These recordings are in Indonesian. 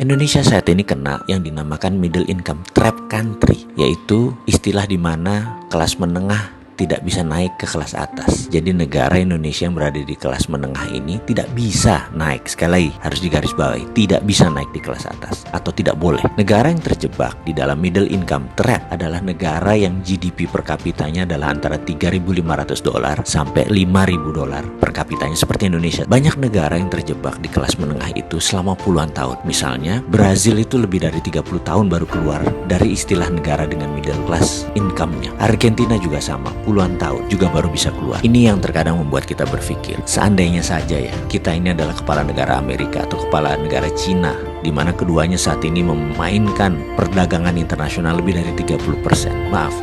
Indonesia saat ini kena yang dinamakan middle income trap country, yaitu istilah di mana kelas menengah tidak bisa naik ke kelas atas. Jadi negara Indonesia yang berada di kelas menengah ini tidak bisa naik. Sekali lagi harus digarisbawahi, tidak bisa naik di kelas atas atau tidak boleh. Negara yang terjebak di dalam middle income trap adalah negara yang GDP per kapitanya adalah antara $3.500 sampai $5.000 per kapitanya seperti Indonesia. Banyak negara yang terjebak di kelas menengah itu selama puluhan tahun. Misalnya Brazil itu lebih dari 30 tahun baru keluar dari istilah negara dengan middle class income-nya. Argentina juga sama, puluhan tahun juga baru bisa keluar. Ini yang terkadang membuat kita berpikir, seandainya saja ya kita ini adalah kepala negara Amerika atau kepala negara Cina, di mana keduanya saat ini memainkan perdagangan internasional lebih dari 30%,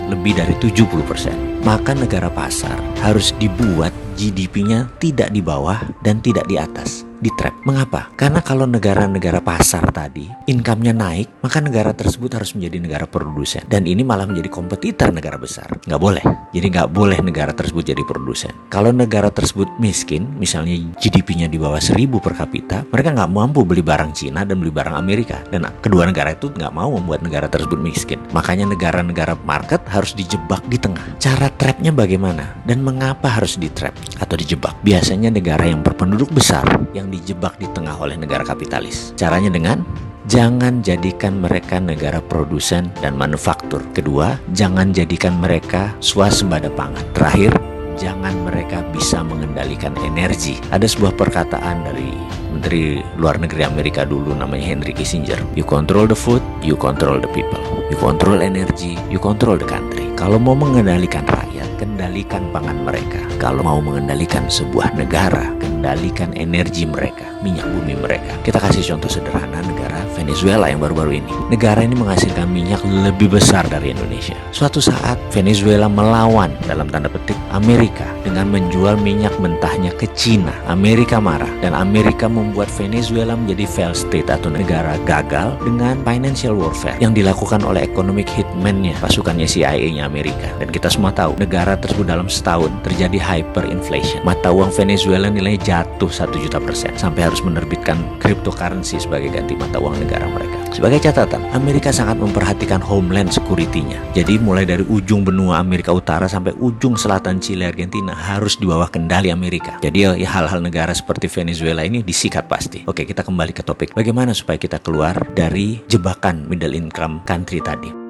lebih dari 70%. Maka negara pasar harus dibuat GDP-nya tidak di bawah dan tidak di atas, di trap. Mengapa? Karena kalau negara-negara pasar tadi income-nya naik, maka negara tersebut harus menjadi negara produsen, dan ini malah menjadi kompetitor negara besar. Nggak boleh. Jadi nggak boleh negara tersebut jadi produsen. Kalau negara tersebut miskin, misalnya GDP-nya di bawah 1.000 per kapita, mereka nggak mampu beli barang Cina dan beli barang Amerika, dan kedua negara itu nggak mau membuat negara tersebut miskin. Makanya negara-negara market harus dijebak di tengah. Cara trapnya bagaimana dan mengapa harus di trap atau dijebak? Biasanya negara yang berpenduduk besar yang dijebak di tengah oleh negara kapitalis. Caranya dengan jangan jadikan mereka negara produsen dan manufaktur. Kedua, jangan jadikan mereka swasembada pangan. Terakhir, jangan mereka bisa mengendalikan energi. Ada sebuah perkataan dari Menteri Luar Negeri Amerika dulu namanya Henry Kissinger. You control the food, you control the people. You control energy, you control the country. Kalau mau mengendalikan rakyat, kendalikan pangan mereka. Kalau mau mengendalikan sebuah negara, kendalikan energi mereka, minyak bumi mereka. Kita kasih contoh sederhana negara Venezuela yang baru-baru ini. Negara ini menghasilkan minyak lebih besar dari Indonesia. Suatu saat Venezuela melawan dalam tanda petik Amerika dengan menjual minyak mentahnya ke Cina. Amerika marah dan Amerika membuat Venezuela menjadi failed state atau negara gagal dengan financial warfare yang dilakukan oleh economic hitman-nya, pasukannya CIA-nya Amerika. Dan kita semua tahu negara tersebut dalam setahun terjadi hyperinflation. Mata uang Venezuela nilainya jatuh 1.000.000% sampai harus menerbitkan cryptocurrency sebagai ganti mata uang negara mereka. Sebagai catatan, Amerika sangat memperhatikan homeland security-nya. Jadi mulai dari ujung benua Amerika Utara sampai ujung selatan Chile, Argentina harus di bawah kendali Amerika. Jadi ya hal-hal negara seperti Venezuela ini disikat pasti. Oke, kita kembali ke topik. Bagaimana supaya kita keluar dari jebakan middle income country tadi?